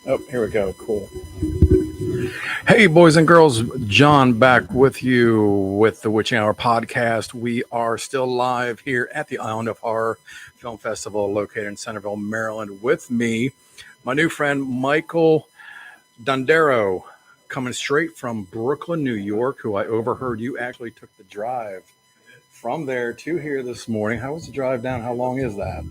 Oh, here we go. Cool. Hey, boys and girls, John back with you with the Witching Hour podcast. We are still live here at the Island of Horror Film Festival located in Centerville, Maryland. With me, my new friend Michael Duareo, coming straight from Brooklyn, New York, who I overheard you actually took the drive from there to here this morning. How was the drive down? How long is that?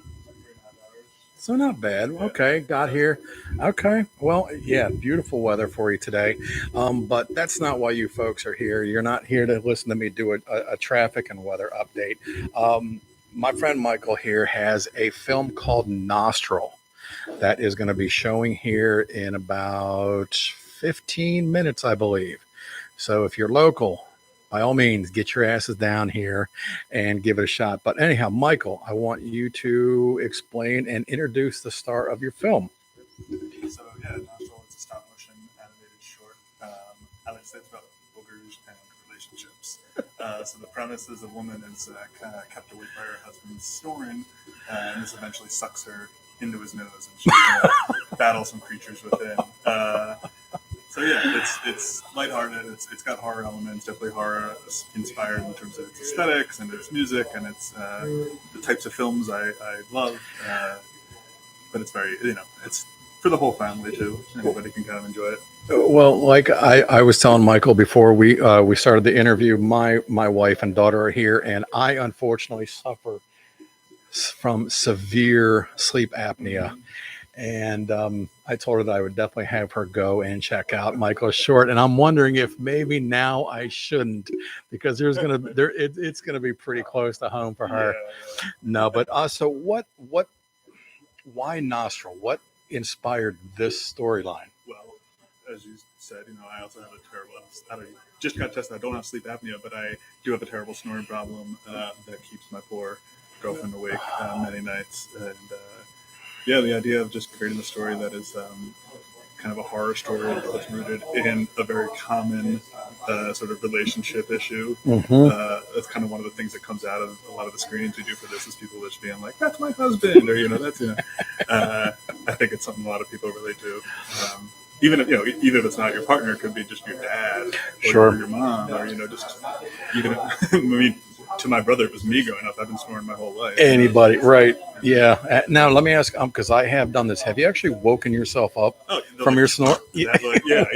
So not bad. Okay, got here. Okay, well, yeah, beautiful weather for you today. But that's not why you folks are here. You're not here to listen to me do a traffic and weather update. My friend Michael here has a film called Nostril that is going to be showing here in about 15 minutes, I believe. So if you're local, by all means, get your asses down here and give it a shot. But anyhow, Michael, I want you to explain and introduce the star of your film. So yeah, Nostril is a stop motion animated short. I like to say it's about boogers and relationships. So the premise is a woman is kind of kept awake by her husband's snoring, and this eventually sucks her into his nose, and she's going to battle some creatures within. So yeah, it's lighthearted. It's got horror elements, definitely horror inspired in terms of its aesthetics and its music and its the types of films I love. But it's very it's for the whole family too. Anybody can kind of enjoy it. Well, like I was telling Michael before we started the interview, my wife and daughter are here, and I unfortunately suffer from severe sleep apnea. Mm-hmm. And I told her that I would definitely have her go and check out Michael's short. And I'm wondering if maybe now I shouldn't, because it's gonna be pretty close to home for her. Yeah. No, but so why Nostril? What inspired this storyline? Well, as you said, I also have a terrible. Just got tested. I don't have sleep apnea, but I do have a terrible snoring problem that keeps my poor girlfriend awake many nights. And yeah, the idea of just creating a story that is kind of a horror story that's rooted in a very common sort of relationship issue. Mm-hmm. That's kind of one of the things that comes out of a lot of the screenings we do for this is people just being like, "That's my husband," or that's I think it's something a lot of people relate to. Even if even if it's not your partner, it could be just your dad or Sure. your mom, or just even. I mean, to my brother, it was me growing up. I've been snoring my whole life. Anybody, right? Yeah. Now let me ask, because I have done this. Have you actually woken yourself up from your snore? Yeah,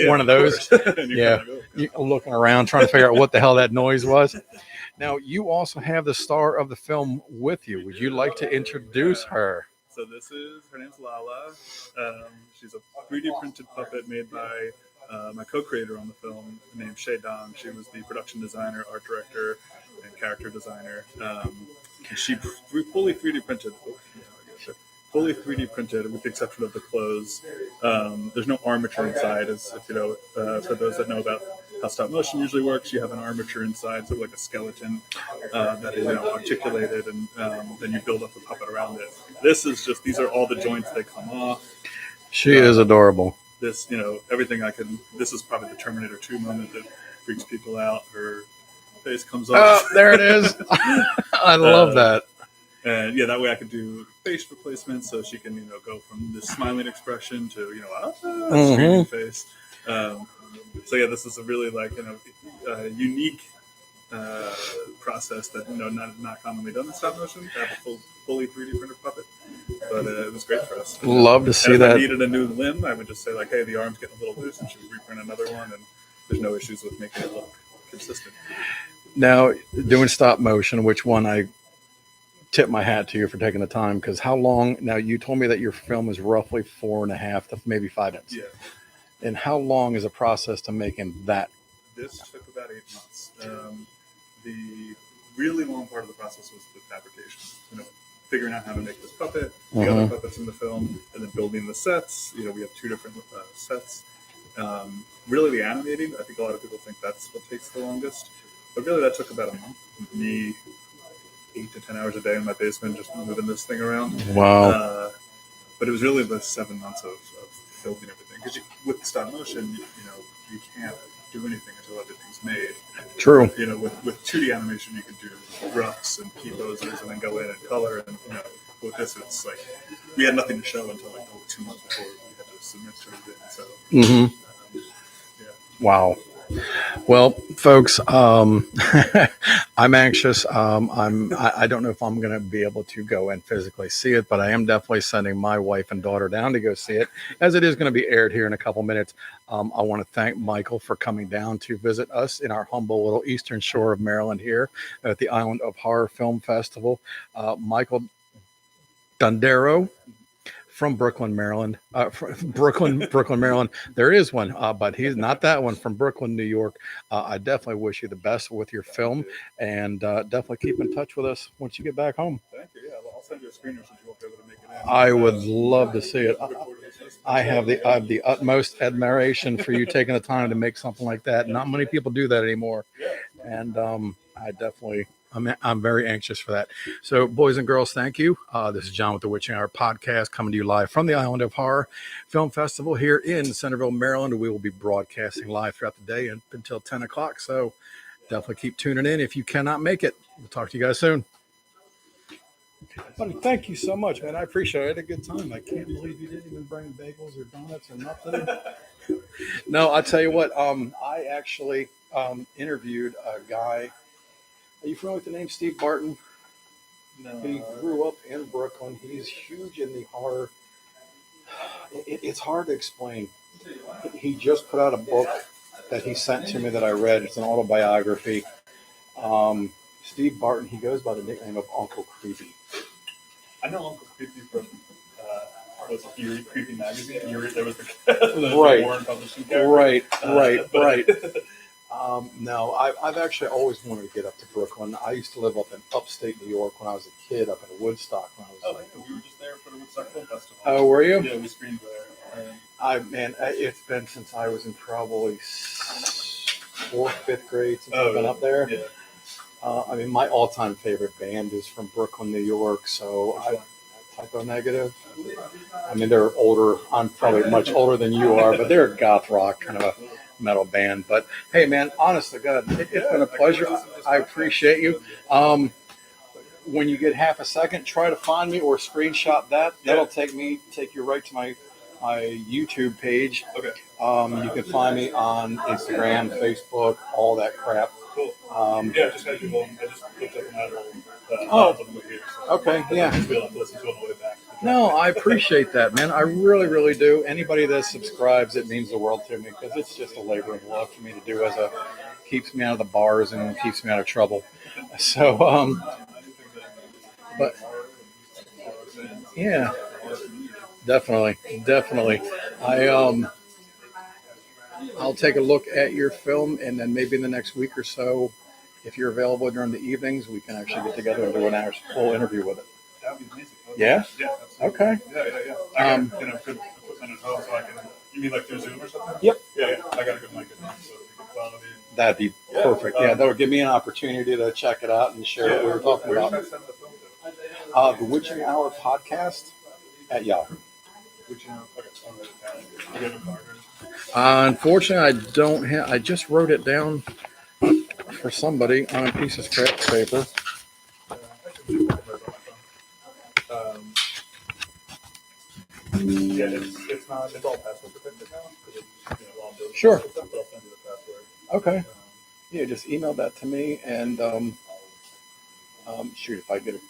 One of those. Yeah. You're looking around trying to figure out what the hell that noise was. Now you also have the star of the film with you. Would you like to introduce her? So her name's Lala. She's a 3D printed puppet made by my co-creator on the film named Shay Dong. She was the production designer, art director, and character designer. And she fully 3D printed. Fully 3D printed, with the exception of the clothes. There's no armature inside, as if for those that know about how stop motion usually works, you have an armature inside, sort of like a skeleton that is articulated, and then you build up the puppet around it. These are all the joints that come off. She is adorable. This, everything I can. This is probably the Terminator 2 moment that freaks people out. Her face comes off. Oh, there it is. I love that. And yeah, that way I could do face replacement, so she can go from this smiling expression to screaming face. So yeah, this is a really unique process that not commonly done in stop motion. To have a fully 3D printed puppet, but it was great for us. Love to see if that. I needed a new limb, I would just say hey, the arm's getting a little loose, and she would reprint another one, and there's no issues with making it look consistent. Now, doing stop motion, which one I tip my hat to you for taking the time, because how long now? You told me that your film is roughly 4.5 to maybe 5 minutes. Yeah. And how long is a process to making that? This took about 8 months. The really long part of the process was the fabrication. Figuring out how to make this puppet, the other puppets in the film, and then building the sets. We have 2 different sets. Really, the animating, I think a lot of people think that's what takes the longest. But really, that took about a month. Me, 8 to 10 hours a day in my basement, just moving this thing around. Wow. But it was really the 7 months of building everything. Because with stop motion, you can't do anything until everything's made. True. With 2D animation, you can do roughs and key poses and then go in and color. And with this, it's like we had nothing to show until 2 months before we had to just submit sort of thing. So, Mm-hmm. yeah. Wow. Well, folks, I'm anxious. I don't know if I'm going to be able to go and physically see it, but I am definitely sending my wife and daughter down to go see it, as it is going to be aired here in a couple minutes. I want to thank Michael for coming down to visit us in our humble little eastern shore of Maryland here at the Island of Horror Film Festival. Michael Dunareo from Brooklyn, Maryland. From Brooklyn, Maryland. There is one, but he's not that one from Brooklyn, New York. I definitely wish you the best with your film, and definitely keep in touch with us once you get back home. Thank you. Yeah, I'll send you a screener since you won't be able to make it in. I would love to see it. I have the utmost admiration for you taking the time to make something like that. Not many people do that anymore, and I definitely. I'm very anxious for that. So, boys and girls, thank you. This is John with the Witching Hour podcast, coming to you live from the Island of Horror Film Festival here in Centerville, Maryland. We will be broadcasting live throughout the day until 10 o'clock. So definitely keep tuning in if you cannot make it. We'll talk to you guys soon. Buddy, thank you so much, man. I appreciate it. I had a good time. I can't believe you didn't even bring bagels or donuts or nothing. No, I'll tell you what. I actually interviewed a guy. Are you familiar with the name Steve Barton? No. He grew up in Brooklyn. He's huge in the horror. It's hard to explain. He just put out a book that he sent to me that I read. It's an autobiography. Steve Barton, he goes by the nickname of Uncle Creepy. I know Uncle Creepy from was Eerie Creepy magazine. Eerie, there was the Right. Warren publishing character. Right. No, I've actually always wanted to get up to Brooklyn. I used to live up in upstate New York when I was a kid, up in Woodstock. When I was We were just there for the Woodstock Film Festival. Oh, were you? Yeah, we screened there. It's been since I was in probably 4th, 5th grade since I've been up there. Yeah. My all-time favorite band is from Brooklyn, New York. So Typo Negative. They're older. I'm probably much older than you are, but they're a goth rock kind of a metal band. But hey, man, honest to God, it's been a pleasure. I appreciate you. When you get half a second, try to find me or screenshot that. That'll take you right to my YouTube page. Okay. You can find me on Instagram, Facebook, all that crap. Cool. Just had you home. I just looked up another. Here, so Okay. Yeah. I'll be able to listen to it on the way back. No, I appreciate that, man. I really, really do. Anybody that subscribes, it means the world to me because it's just a labor of love for me to do. Keeps me out of the bars and keeps me out of trouble. So, but yeah, definitely. I'll take a look at your film, and then maybe in the next week or so, if you're available during the evenings, we can actually get together and do an hour's full interview with it. That would be amazing. Yeah? Yeah, absolutely. Okay. Yeah. I got good equipment at home, so I can. You mean like through Zoom or something? Yep. Yeah. I got a good mic at home, so the quality. That'd be perfect. That would give me an opportunity to check it out and share what we were talking about. Where should I send the film to? The Witching Hour podcast at Yahoo. Witching Hour. Okay. Do you have a card? Unfortunately, I don't have. I just wrote it down for somebody on a piece of scrap paper. It's not. It's all password protected now. Sure. But I'll send you the password. Okay. Yeah, just email that to me, and shoot, if I get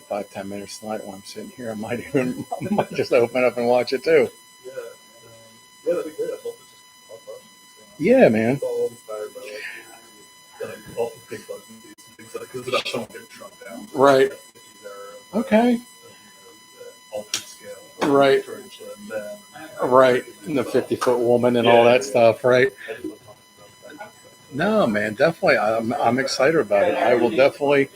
5-10 minutes tonight while I'm sitting here, I might just open up and watch it too. Yeah. That'd be great. I'd love to just talk about it. Yeah, man. It's all inspired by all the big bug movies and things like that. It's about someone getting shrunk down. Right. Okay. Altered scale. Right. Right. And the 50-foot woman and all that stuff, right? No, man, definitely. I'm excited about it. I will definitely,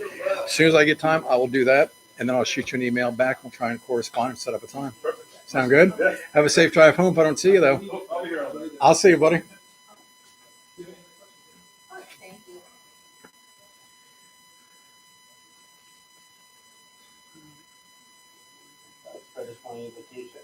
as soon as I get time, I will do that. And then I'll shoot you an email back. We'll try and correspond and set up a time. Perfect. Sound good? Yeah. Have a safe drive home if I don't see you, though. I'll be here all day. I'll see you, buddy. Thank you. I just want to vacation.